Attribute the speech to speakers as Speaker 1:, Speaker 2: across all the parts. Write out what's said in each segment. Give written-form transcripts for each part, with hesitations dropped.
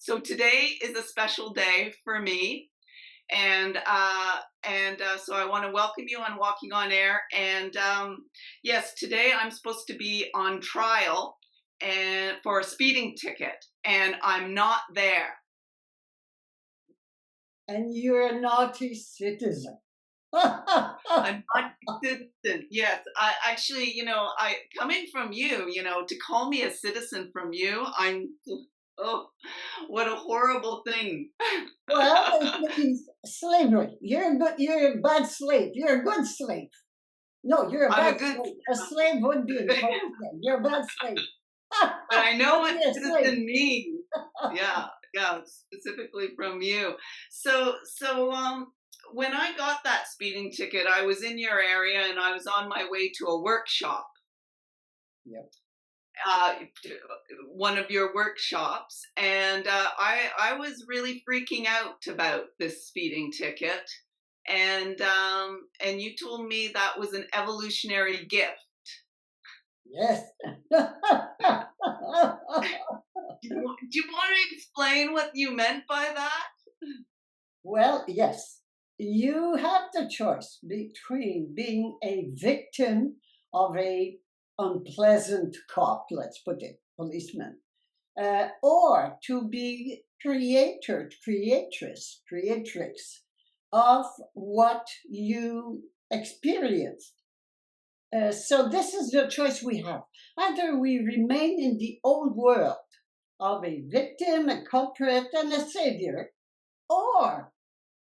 Speaker 1: So today is a special day for me, and so I want to welcome you on Walking on Air. And yes, today I'm supposed to be on trial and for a speeding ticket, and I'm not there.
Speaker 2: And you're a naughty citizen.
Speaker 1: I'm not citizen. Yes, I actually, I coming from you, to call me a citizen from you, oh, what a horrible thing.
Speaker 2: Well, it means slavery. You're a bad slave. You're a good slave. No, you're a
Speaker 1: I'm
Speaker 2: bad
Speaker 1: a good,
Speaker 2: slave. A slave would be in trouble. You're a bad slave.
Speaker 1: but I know
Speaker 2: Don't
Speaker 1: what
Speaker 2: be a slave.
Speaker 1: citizen means. Yeah, yeah, specifically from you. So when I got that speeding ticket, I was in your area and I was on my way to a workshop.
Speaker 2: Yep.
Speaker 1: uh, One of your workshops, and I was really freaking out about this speeding ticket, and you told me that was an evolutionary gift.
Speaker 2: Yes.
Speaker 1: Do you want to explain what you meant by that?
Speaker 2: Well, yes. You have the choice between being a victim of a unpleasant cop, let's put it, policeman, or to be creatrix of what you experienced. So this is the choice we have. Either we remain in the old world of a victim, a culprit, and a savior, or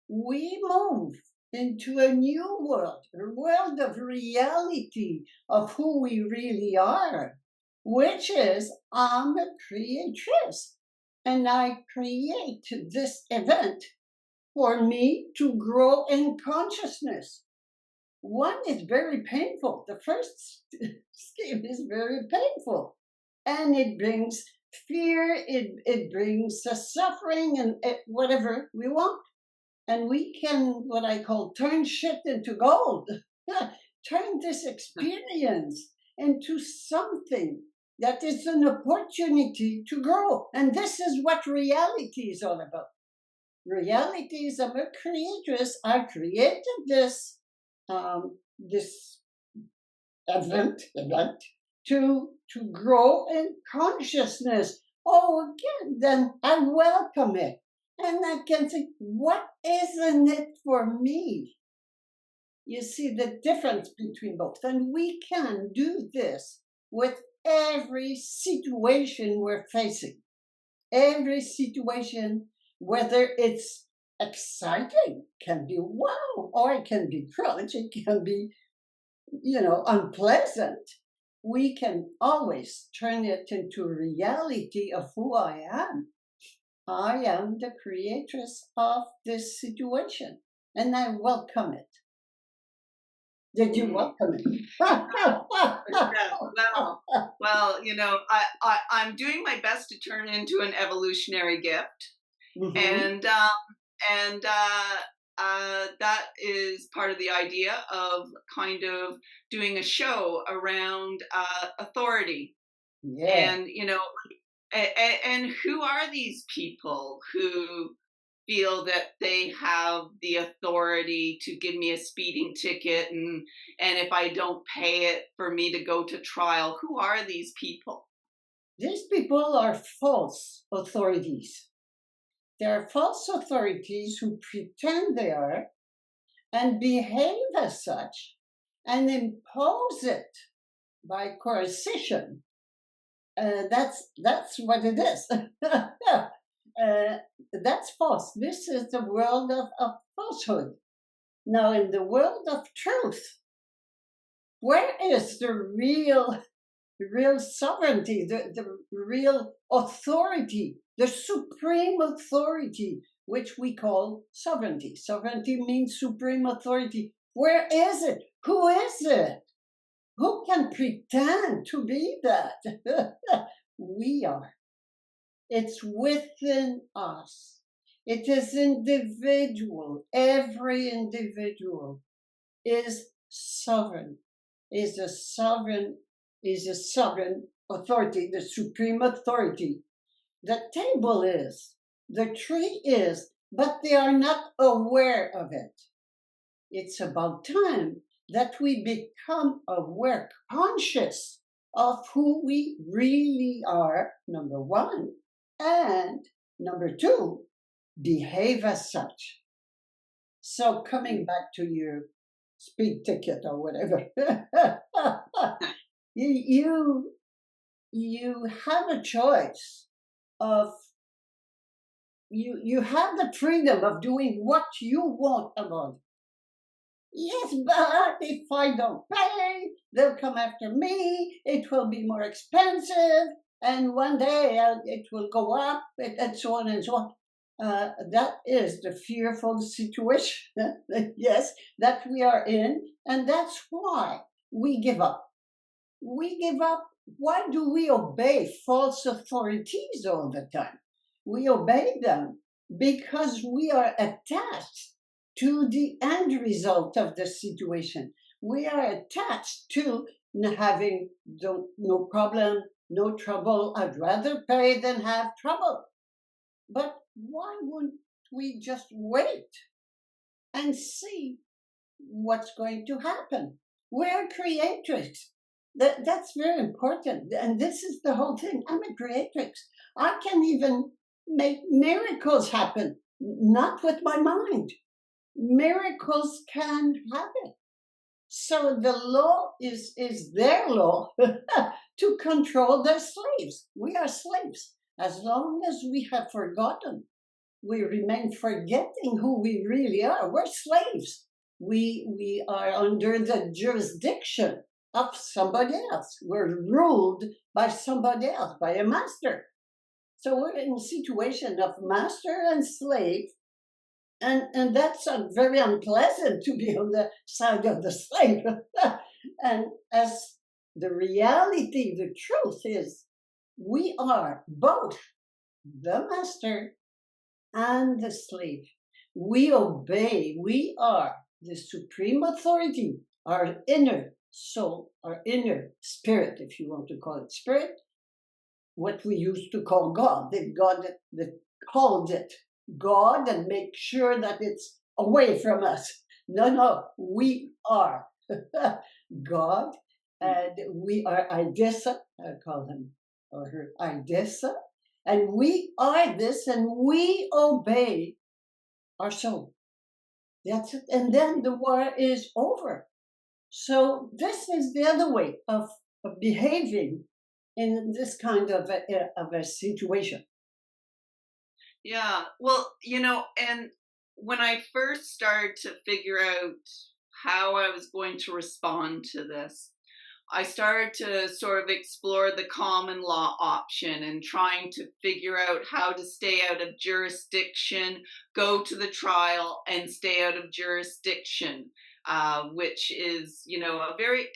Speaker 2: we move into a new world, a world of reality of who we really are, which is I'm a creatress and I create this event for me to grow in consciousness. One is very painful. The first scheme is very painful and it brings fear, it brings suffering and whatever we want. And we can, what I call, turn shit into gold. Turn this experience into something that is an opportunity to grow. And this is what reality is all about. Reality is I'm a creatress. I created this event to grow in consciousness. Oh, again, then I welcome it. And I can think, what isn't it for me? You see the difference between both. And we can do this with every situation we're facing. Every situation, whether it's exciting, can be wow, or it can be crunch, it can be, unpleasant. We can always turn it into reality of who I am. I am the creatress of this situation, and I welcome it. Did you welcome it?
Speaker 1: Yeah, well, I'm doing my best to turn into an evolutionary gift,
Speaker 2: Mm-hmm.
Speaker 1: and that is part of the idea of kind of doing a show around authority.
Speaker 2: Yeah.
Speaker 1: And and who are these people who feel that they have the authority to give me a speeding ticket, and if I don't pay it, for me to go to trial? Who are these people?
Speaker 2: These people are false authorities. They're false authorities who pretend they are and behave as such and impose it by coercion. That's what it is. That's false. This is the world of falsehood. Now, in the world of truth, where is the real sovereignty, the real authority, the supreme authority, which we call sovereignty? Sovereignty means supreme authority. Where is it? Who is it? Who can pretend to be that? We are. It's within us. It is individual. Every individual is sovereign, is a sovereign authority, the supreme authority. The table is The tree is, but they are not aware of it. It's about time that we become aware, conscious of who we really are, number one, and number two, behave as such. So, coming back to your speed ticket or whatever, you you have a choice of you have the freedom of doing what you want about it. Yes, but if I don't pay, they'll come after me. It will be more expensive, and one day it will go up, and so on and so on. That is the fearful situation, yes, that we are in, and that's why we give up. We give up. Why do we obey false authorities all the time? We obey them because we are attached to the end result of the situation. We are attached to having no problem, no trouble. I'd rather pay than have trouble. But why wouldn't we just wait and see what's going to happen? We're creatrix. That's very important. And this is the whole thing. I'm a creatrix. I can even make miracles happen, not with my mind. Miracles can happen. So the law is their law to control their slaves. We are slaves. As long as we have forgotten, we remain forgetting who we really are. We're slaves. We are under the jurisdiction of somebody else. We're ruled by somebody else, by a master. So we're in a situation of master and slave, and that's very unpleasant to be on the side of the slave. And as the reality, the truth is, we are both the master and the slave. We obey. We are the supreme authority, our inner soul, our inner spirit, if you want to call it spirit, what we used to call God. God that called it God and make sure that it's away from us. No, we are God, and we are Idessa, I call him or her Idessa, and we are this, and we obey our soul. That's it. And then the war is over. So this is the other way of behaving in this kind of a situation.
Speaker 1: Yeah. Well, and when I first started to figure out how I was going to respond to this, I started to sort of explore the common law option and trying to figure out how to stay out of jurisdiction, go to the trial, and stay out of jurisdiction, which is, a very,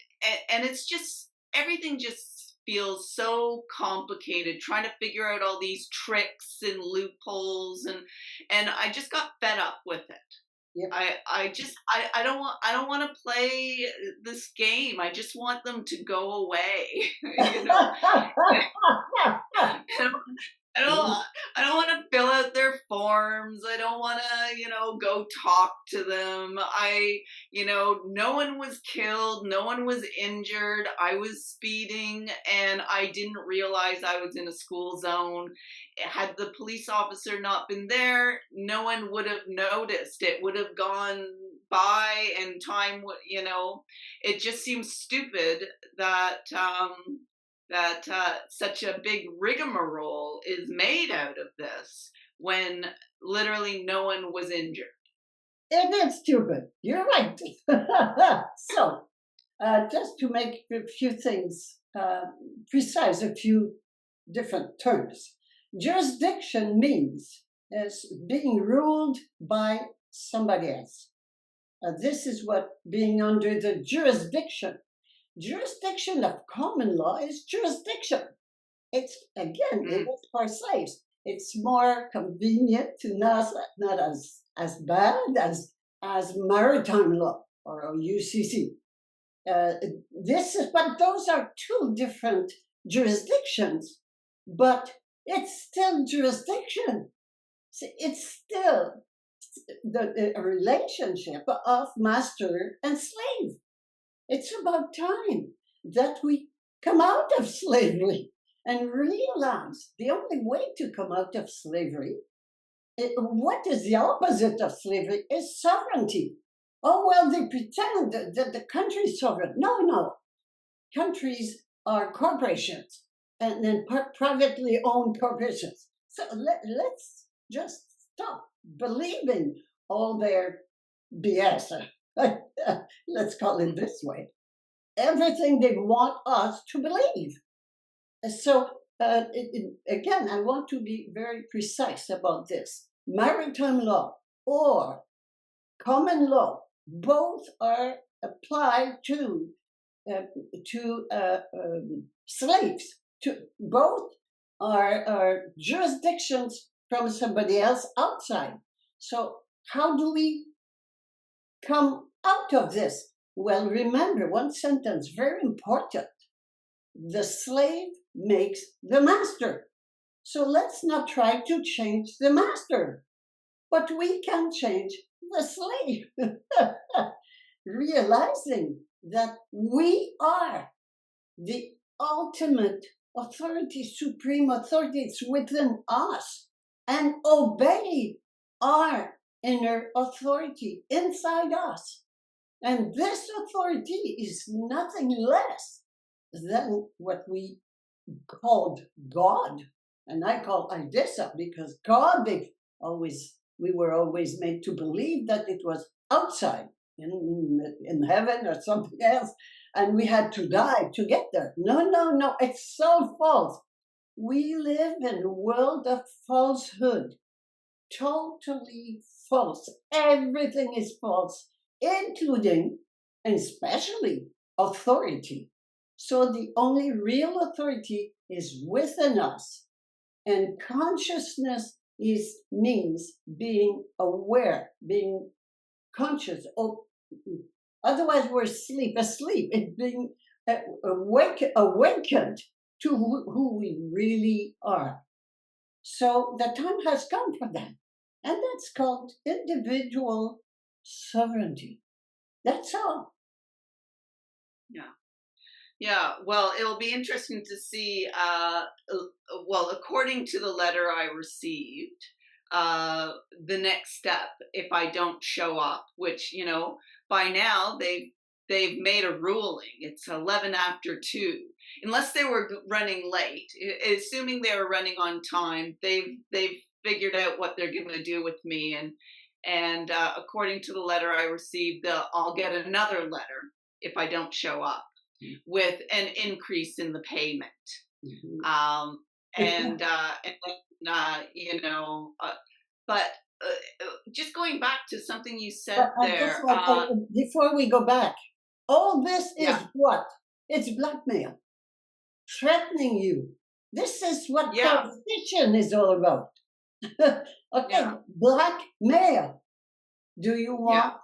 Speaker 1: and it's just, everything just feels so complicated trying to figure out all these tricks and loopholes, and I just got fed up with it.
Speaker 2: Yep.
Speaker 1: I don't want to play this game. I just want them to go away. I don't want to fill out their forms. I don't want to, go talk to them. No one was killed. No one was injured. I was speeding and I didn't realize I was in a school zone. Had the police officer not been there, no one would have noticed. It would have gone by and time would, it just seems stupid that, such a big rigmarole is made out of this when literally no one was injured.
Speaker 2: It is stupid. You're right. So, just to make a few things precise, a few different terms. Jurisdiction means as being ruled by somebody else. This is what being under the jurisdiction. Jurisdiction of common law is jurisdiction. It's again, it is for slaves. It's more convenient to not as bad as maritime law or UCC. But those are two different jurisdictions, but it's still jurisdiction. See, it's still the relationship of master and slave. It's about time that we come out of slavery and realize the only way to come out of slavery, what is the opposite of slavery, is sovereignty. Oh, well, they pretend that the country is sovereign. No, no. Countries are corporations and then privately owned corporations. So let's just stop believing all their BS. Let's call it this way. Everything they want us to believe. So, again, I want to be very precise about this. Maritime law or common law, both are applied to slaves. Both are jurisdictions from somebody else outside. So how do we come out of this? Well, remember one sentence, very important. The slave makes the master. So let's not try to change the master, but we can change the slave. Realizing that we are the ultimate authority, supreme authority, it's within us, and obey our inner authority inside us. And this authority is nothing less than what we called God. And I call odysee because God, we were always made to believe that it was outside in heaven or something else, and we had to die to get there. No, no, no, it's so false. We live in a world of falsehood, totally false. Everything is false, including and especially authority. So the only real authority is within us, and consciousness means being aware, being conscious. Otherwise, we're asleep. It's being awakened to who we really are. So the time has come for that. And that's called individual sovereignty. That's all.
Speaker 1: Yeah. Yeah, well, it'll be interesting to see. Well, according to the letter I received, the next step if I don't show up, which by now they've made a ruling. It's 11 after 2, unless they were running late. Assuming they were running on time, they've figured out what they're going to do with me, and according to the letter I received, I'll get another letter if I don't show up, with an increase in the payment. Mm-hmm. But just going back to something you said there.
Speaker 2: Before we go back, all this is what? It's blackmail, threatening you. This is what competition is all about. Okay, blackmail. Do you want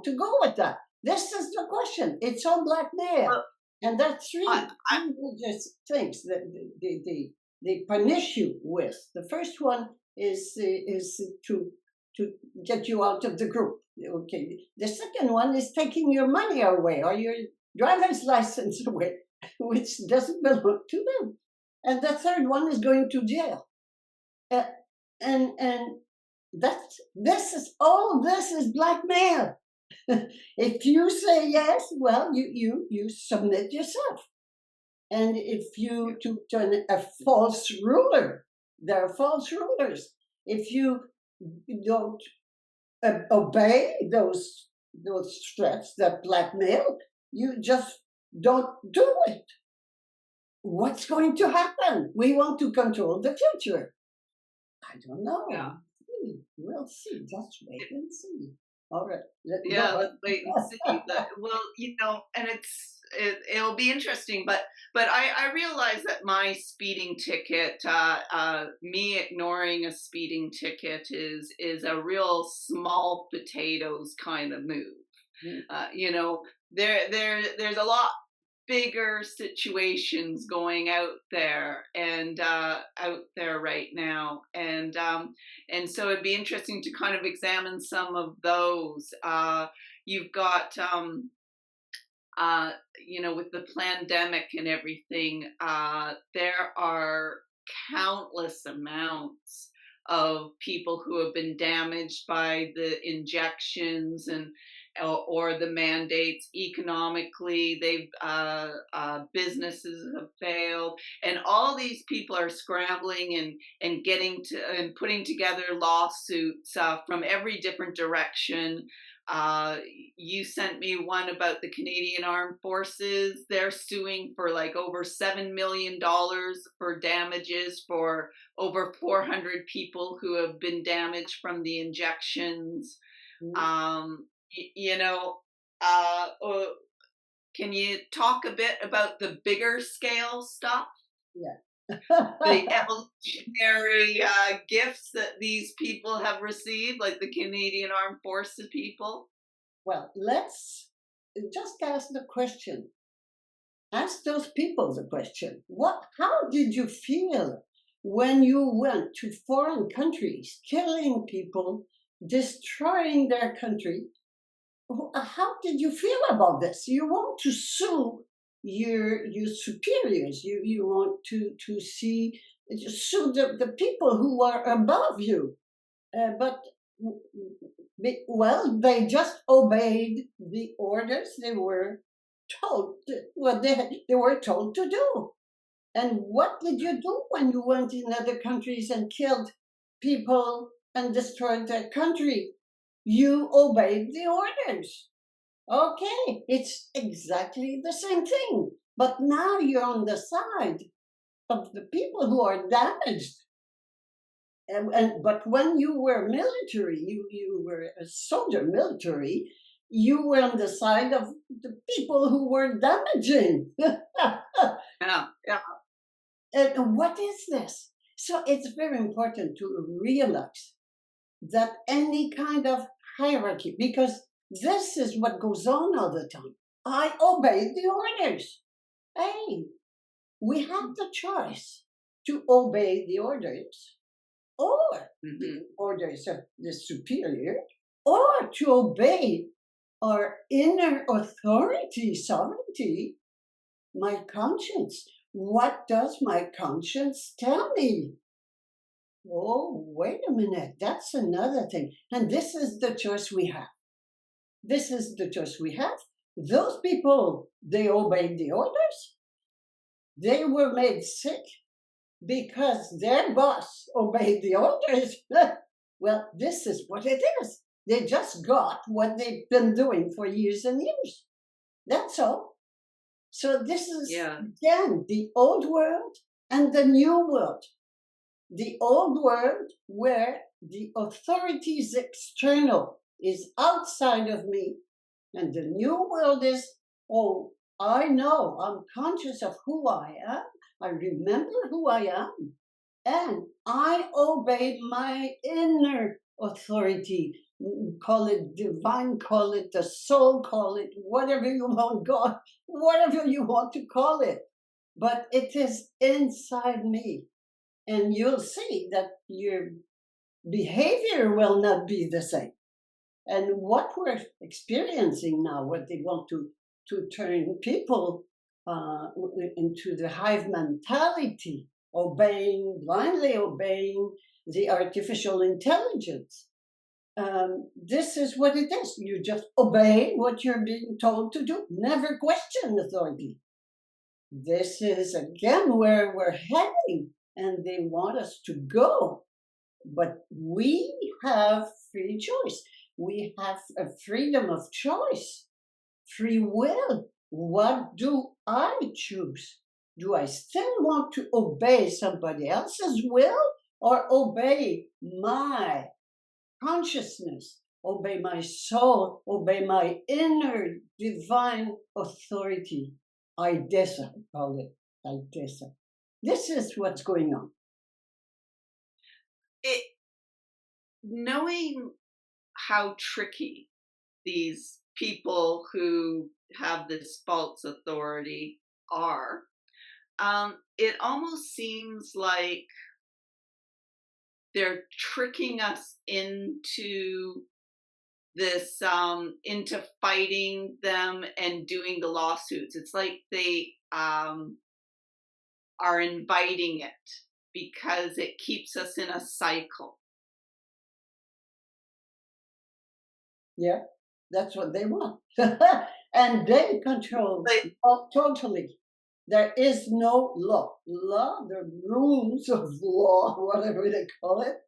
Speaker 2: to go with that? This is the question. It's all blackmail. And that's three religious things that they punish you with. The first one is to get you out of the group. Okay. The second one is taking your money away or your driver's license away, which doesn't belong to them. And the third one is going to jail. And this is blackmail. If you say yes, well, you submit yourself. And if you to a false ruler, there are false rulers. If you don't obey those threats that blackmail, you just don't do it. What's going to happen? We want to control the future. I don't know. Yeah. We'll see. Just wait and see. All right.
Speaker 1: Let's wait and see. Well, and it'll be interesting. But I realize that my speeding ticket, me ignoring a speeding ticket, is a real small potatoes kind of move. Mm. There's a lot bigger situations going out there right now, and so it'd be interesting to kind of examine some of those. You've got with the pandemic and everything, there are countless amounts of people who have been damaged by the injections and or the mandates economically. They've businesses have failed, and all these people are scrambling and getting to and putting together lawsuits from every different direction. uh, you sent me one about the Canadian Armed Forces. They're suing for like over $7 million for damages for over 400 people who have been damaged from the injections.
Speaker 2: Mm,
Speaker 1: Um, you know, uh, uh, can you talk a bit about the bigger scale stuff?
Speaker 2: yeah.
Speaker 1: The evolutionary gifts that these people have received, like the Canadian Armed Forces people?
Speaker 2: Well, let's just ask the question. Ask those people the question. How did you feel when you went to foreign countries, killing people, destroying their country? How did you feel about this? You want to sue your superiors. You want to see sue the people who are above you. But well, they just obeyed the orders they were told. What they were told to do. And what did you do when you went in other countries and killed people and destroyed their country? You obeyed the orders. Okay, it's exactly the same thing. But now you're on the side of the people who are damaged. But when you were military, you were a soldier military, you were on the side of the people who were damaging.
Speaker 1: Yeah, yeah,
Speaker 2: And what is this? So it's very important to realize that any kind of hierarchy, because this is what goes on all the time. I obey the orders. Hey, we have the choice to obey the orders or
Speaker 1: hmm,
Speaker 2: the orders of the superior, or to obey our inner authority, sovereignty, my conscience. What does my conscience tell me? Oh, wait a minute. That's another thing. And this is the choice we have. This is the choice we have. Those people, they obeyed the orders. They were made sick because their boss obeyed the orders. Well, this is what it is. They just got what they've been doing for years and years. That's all. So this is,
Speaker 1: yeah,
Speaker 2: again, the old world and the new world. The old world where the authority is external, is outside of me, and the new world is, oh, I know, I'm conscious of who I am, I remember who I am, and I obey my inner authority. Call it divine, call it the soul, call it whatever you want, God, whatever you want to call it. But it is inside me. And you'll see that your behavior will not be the same. And what we're experiencing now, what they want to turn people into the hive mentality, blindly obeying the artificial intelligence. This is what it is. You just obey what you're being told to do. Never question authority. This is again where we're heading, and they want us to go. But we have free choice. We have a freedom of choice, free will. What do I choose? Do I still want to obey somebody else's will or obey my consciousness, obey my soul, obey my inner divine authority? Idesa, I call it Idesa. This is what's going on.
Speaker 1: it knowing how tricky these people who have this false authority are, it almost seems like they're tricking us into fighting them and doing the lawsuits. It's like they are inviting it because it keeps us in a cycle.
Speaker 2: Yeah, that's what they want. And they control totally. There is no law. The rules of law, whatever they call it,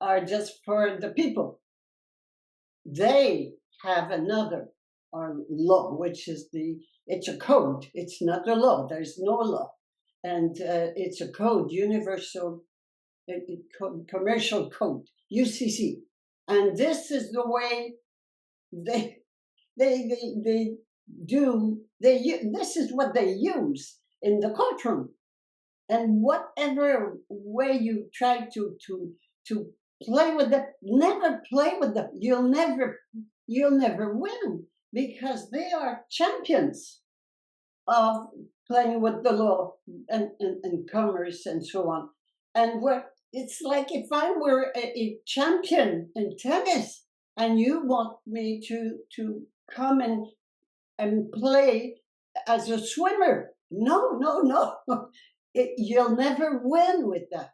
Speaker 2: are just for the people. They have another law, which is it's a code. It's not a law. There's no law. And it's a code, universal commercial code, UCC. And this is the way they this is what they use in the courtroom. And whatever way you try to play with them, never play with them. You'll never win, because they are champions of playing with the law and commerce and so on. And it's like if I were a champion in tennis and you want me to come and play as a swimmer. No. You'll never win with that.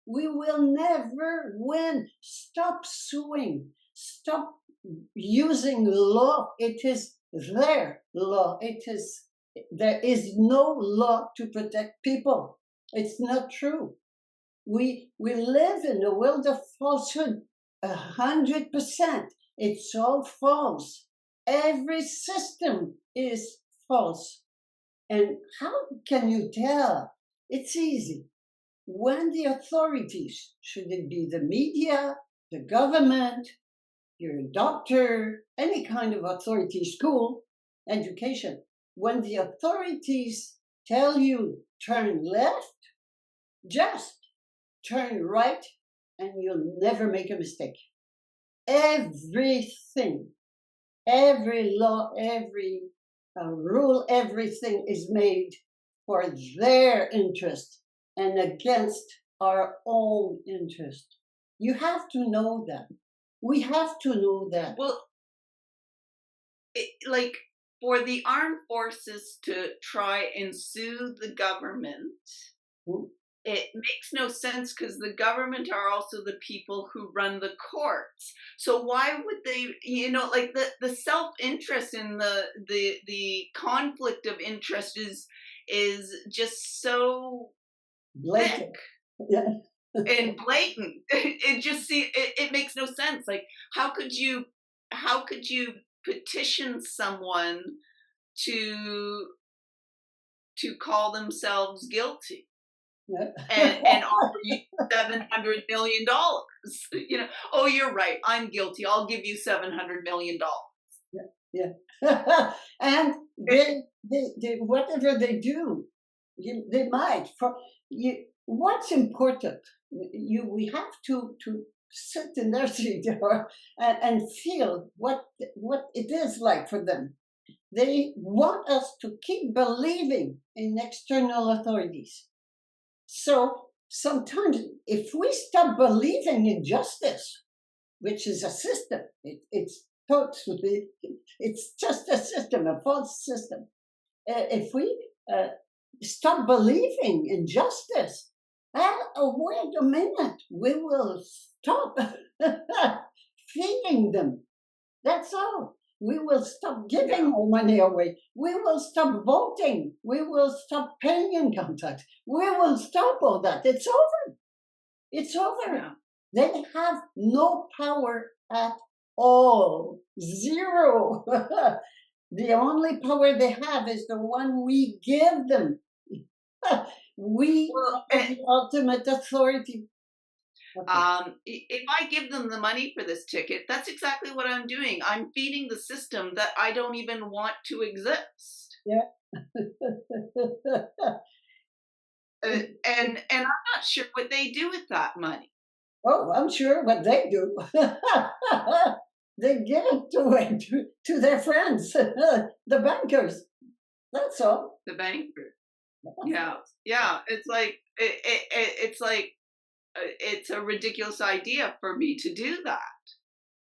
Speaker 2: We will never win. Stop suing. Stop using law. It is their law. There is no law to protect people. It's not true. We live in a world of falsehood. 100%. It's all false. Every system is false. And how can you tell? It's easy. When the authorities, should it be the media, the government, your doctor, any kind of authority, school, education, when the authorities tell you turn left, just turn right, and you'll never make a mistake. Everything, every law, every rule, everything is made for their interest and against our own interest. You have to know that. We have to know that.
Speaker 1: Well, like for the armed forces to try and sue the government, it makes no sense, because the government are also the people who run the courts. So why would they, like the self-interest and the conflict of interest is just so
Speaker 2: blatant.
Speaker 1: thick and blatant. It makes no sense. Like how could you petition someone to call themselves guilty and offer you $700 million? Oh, you're right, I'm guilty, I'll give you $700 million.
Speaker 2: Yeah. And they whatever they do, they might. What's important? We have to sit in their seat and feel what it is like for them. They want us to keep believing in external authorities. So sometimes, if we stop believing in justice, which is a system, it's just a system, a false system. If we stop believing in justice, wait a minute, we will stop feeding them. That's all. We will stop giving our money away. We will stop voting. We will stop paying income tax. We will stop all that. It's over. It's over.
Speaker 1: Yeah.
Speaker 2: They have no power at all. Zero. The only power they have is the one we give them. We are the ultimate authority.
Speaker 1: If I give them the money for this ticket, that's exactly what I'm doing. I'm feeding the system that I don't even want to exist.
Speaker 2: Yeah.
Speaker 1: And I'm not sure what they do with that money.
Speaker 2: Oh, I'm sure what they do. They give it away to their friends, the bankers. That's all.
Speaker 1: The banker. Yeah, yeah. It's like it's like it's a ridiculous idea for me to do that.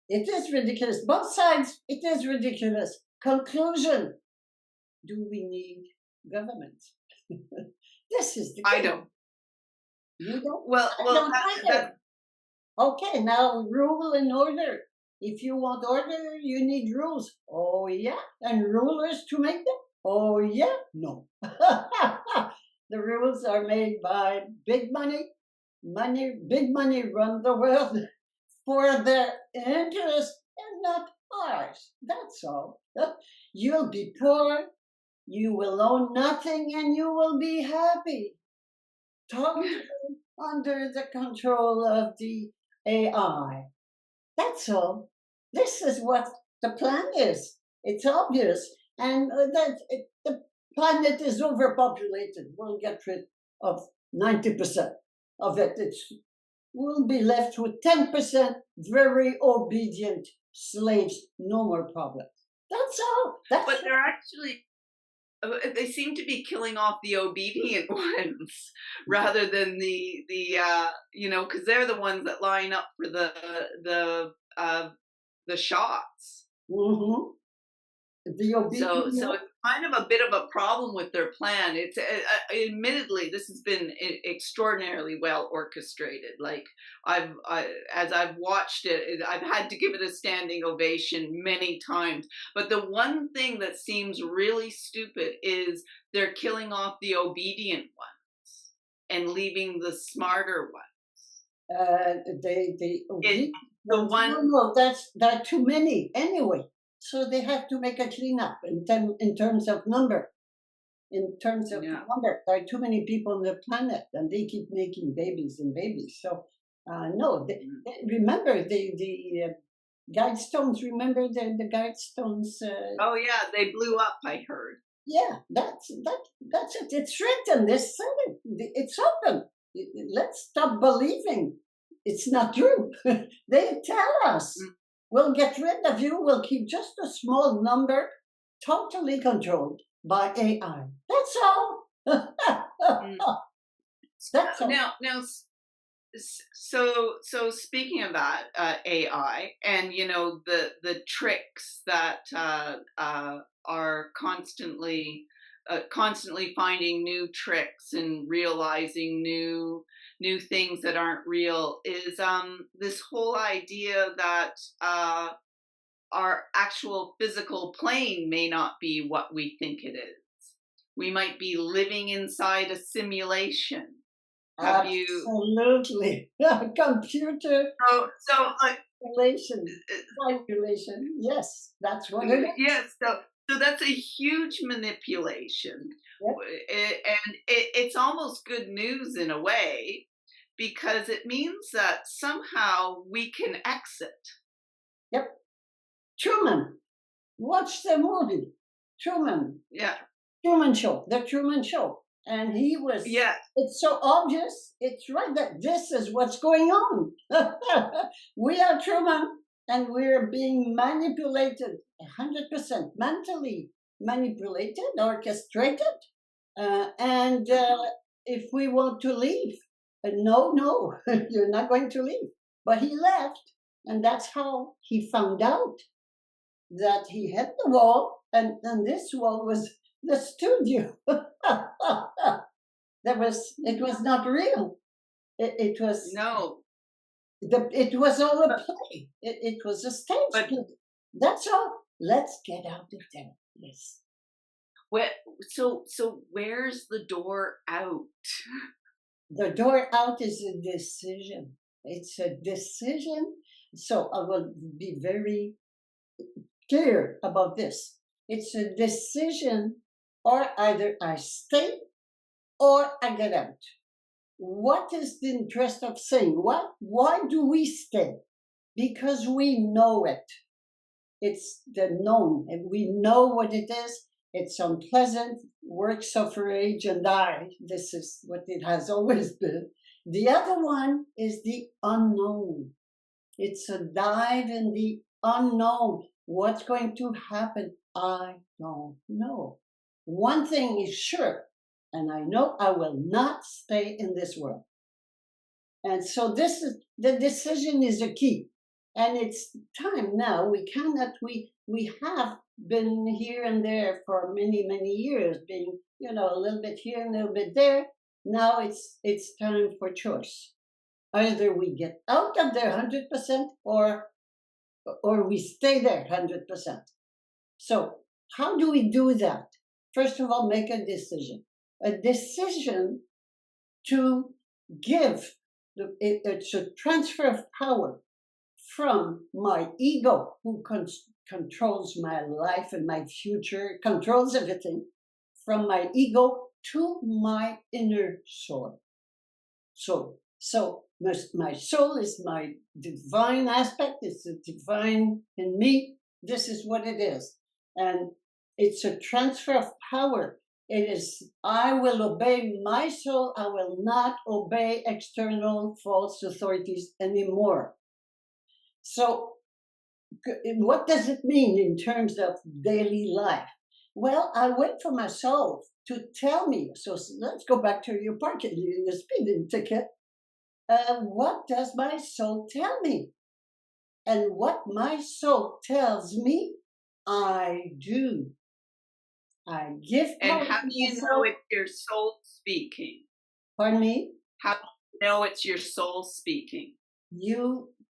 Speaker 2: It is ridiculous. Both sides, it is ridiculous. Conclusion. Do we need government? This is the
Speaker 1: I
Speaker 2: key.
Speaker 1: don't.
Speaker 2: You don't?
Speaker 1: Well,
Speaker 2: I
Speaker 1: well,
Speaker 2: don't
Speaker 1: that
Speaker 2: either. Okay, now rule and order. If you want order, you need rules. Oh, yeah. And rulers to make them? Oh, yeah. No. The rules are made by big money. Big money run the world for their interest and not ours. That's all. You'll be poor, you will own nothing, and you will be happy. Totally under the control of the AI. That's all. This is what the plan is. It's obvious. And the planet is overpopulated. We'll get rid of 90% of it. We'll be left with 10% very obedient slaves. No more problems. That's all.
Speaker 1: but they're actually they seem to be killing off the obedient ones rather than because they're the ones that line up for the shots.
Speaker 2: Mm-hmm. The obedient.
Speaker 1: So it's kind of a bit of a problem with their plan. It's admittedly this has been extraordinarily well orchestrated. Like as I've watched it, I've had to give it a standing ovation many times. But the one thing that seems really stupid is they're killing off the obedient ones and leaving the smarter ones.
Speaker 2: The
Speaker 1: The one.
Speaker 2: no, there are too many anyway. So they have to make a cleanup in terms of number. In terms of number, there are too many people on the planet, and they keep making babies and babies. So no, remember the guidestones. Remember the guidestones.
Speaker 1: Oh yeah, they blew up. I heard.
Speaker 2: Yeah, that's it. It's written. It's open. Let's stop believing it's not true. They tell us. We'll get rid of you. We'll keep just a small number, totally controlled by AI. That's all. That's all.
Speaker 1: Now, so speaking of that AI, and the tricks that are constantly finding new tricks and realizing new things that aren't real is this whole idea that our actual physical plane may not be what we think it is. We might be living inside a simulation. Have
Speaker 2: Absolutely. Computer simulation. Yes, that's what it is.
Speaker 1: Yes, so that's a huge manipulation. Yep. And it's almost good news in a way, because it means that somehow we can exit.
Speaker 2: Yep. Truman. Watch the movie. Truman.
Speaker 1: Yeah.
Speaker 2: Truman Show. The Truman Show. And he was.
Speaker 1: Yeah.
Speaker 2: It's so obvious. It's right that this is what's going on. We are Truman, and we're being manipulated 100%, mentally manipulated, orchestrated. And if we want to leave, no, you're not going to leave. But he left, and that's how he found out that he hit the wall, and this wall was the studio. It was not real. It was
Speaker 1: no.
Speaker 2: It was all a play. It was a stage play. That's all. Let's get out of there. Yes.
Speaker 1: So where's the door out?
Speaker 2: The door out is a decision. It's a decision. So I will be very clear about this. It's a decision, or either I stay or I get out. What is the interest of saying what? Why do we stay? Because we know it. It's the known, and we know what it is. It's unpleasant. Work, suffer, age, and die. This is what it has always been. The other one is the unknown. It's a dive in the unknown. What's going to happen? I don't know. One thing is sure, and I know I will not stay in this world. And so this is the decision is a key. And it's time now. We have been here and there for many, many years, being, a little bit here and a little bit there. Now it's time for choice. Either we get out of there 100% or we stay there 100%. So how do we do that? First of all, make a decision. A decision to give. It's a transfer of power from my ego, who controls my life and my future, controls everything, from my ego to my inner soul. So my soul is my divine aspect. It's the divine in me. This is what it is. And it's a transfer of power. It is, I will obey my soul. I will not obey external false authorities anymore. So what does it mean in terms of daily life? Well, I wait for my soul to tell me. So let's go back to your speeding ticket. What does my soul tell me? And what my soul tells me, I do. I give power.
Speaker 1: And how do you know it's your soul speaking?
Speaker 2: Pardon me?
Speaker 1: How do you know it's your soul speaking?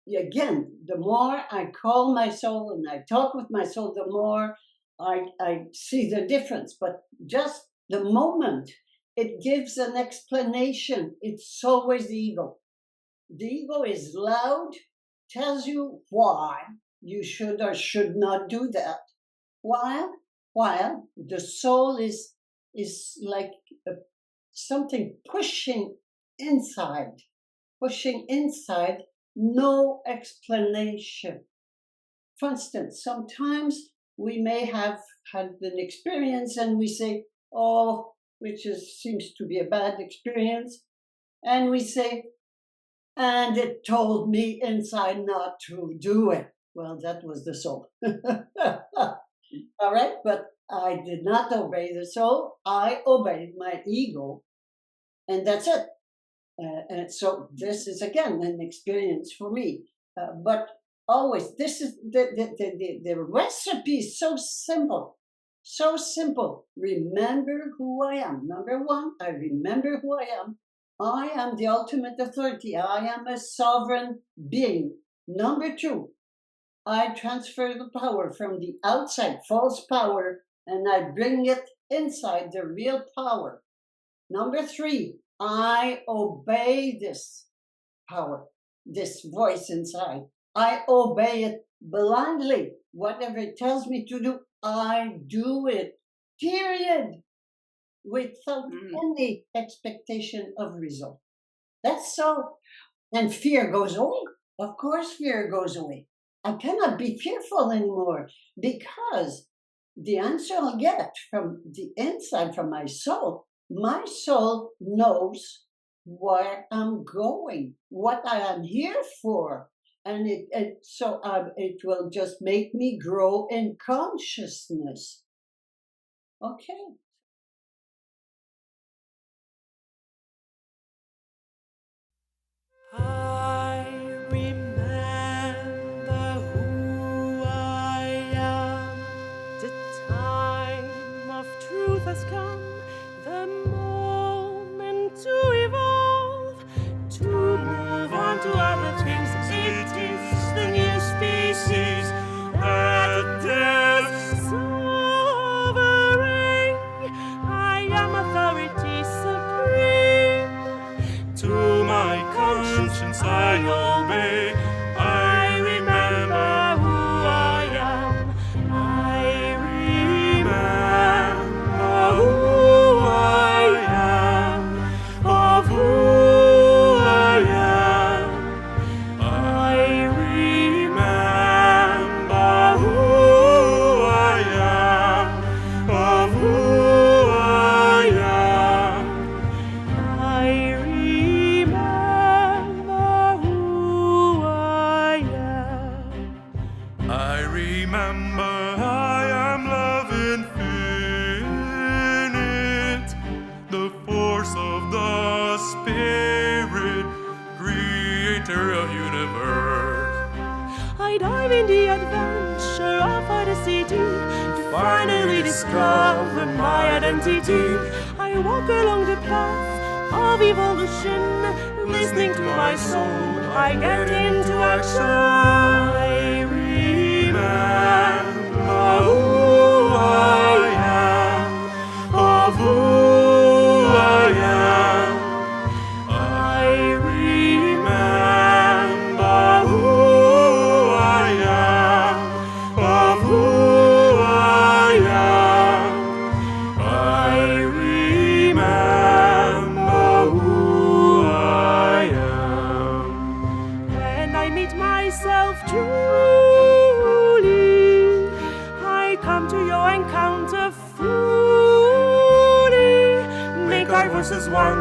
Speaker 2: Again, the more I call my soul and I talk with my soul, the more I see the difference. But just the moment it gives an explanation, it's always the ego. The ego is loud, tells you why you should or should not do that. While the soul is like something pushing inside, no explanation. For instance, sometimes we may have had an experience and we say, oh, seems to be a bad experience. And we say, and it told me inside not to do it. Well, that was the soul. All right, but I did not obey the soul. I obeyed my ego, and that's it. And so this is again an experience for me. But always, this is the recipe is so simple, so simple. Remember who I am. Number one, I remember who I am. I am the ultimate authority. I am a sovereign being. Number two, I transfer the power from the outside, false power, and I bring it inside, the real power. Number three, I obey this power, this voice inside. I obey it blindly. Whatever it tells me to do, I do it, period, without any expectation of result. That's so. And fear goes away. Of course, fear goes away. I cannot be fearful anymore because the answer I'll get from the inside, from my soul knows where I'm going, what I am here for. And it will just make me grow in consciousness. Okay.
Speaker 3: I remember who I am. The time of truth has come, the moment to evolve, to move on to other things. It is the new species that is sovereign. I am authority supreme. To my conscience I obey. I remember who I am. I remember who I am. Of who I am. I remember who I am. Of who I am. I remember who I remember I am love infinite, the force of the Spirit, creator of universe.
Speaker 4: I dive in the adventure of odysee to finally discover my identity. I walk along the path of evolution, listening to my soul. I get into action. I remember who I am, of who I am. I remember who I am, of who I am. I remember who I am. When I meet myself truly, I come to your encounter fully. Make our voices one,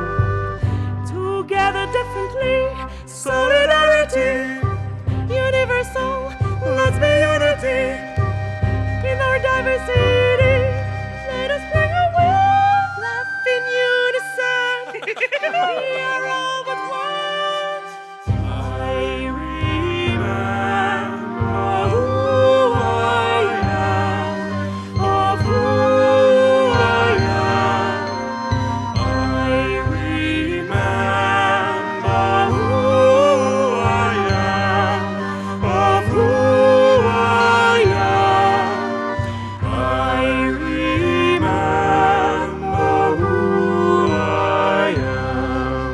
Speaker 4: together differently. Solidarity, universal, let's be unity. In our diversity, let us bring a world, laugh in unison. We are all but one. I remember who I am, of who I am. I remember who I am, of who I am. I remember who I am.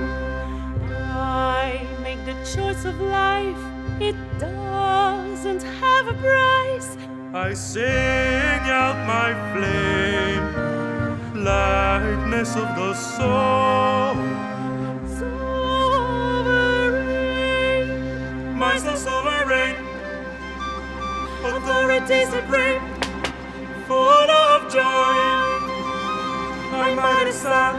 Speaker 4: I make the choice of life, it doesn't have a price.
Speaker 3: I sing out my flame, lightness of the soul.
Speaker 4: Sovereign,
Speaker 3: My soul sovereign,
Speaker 4: authority supreme.
Speaker 3: full of joy. I'm mighty sad,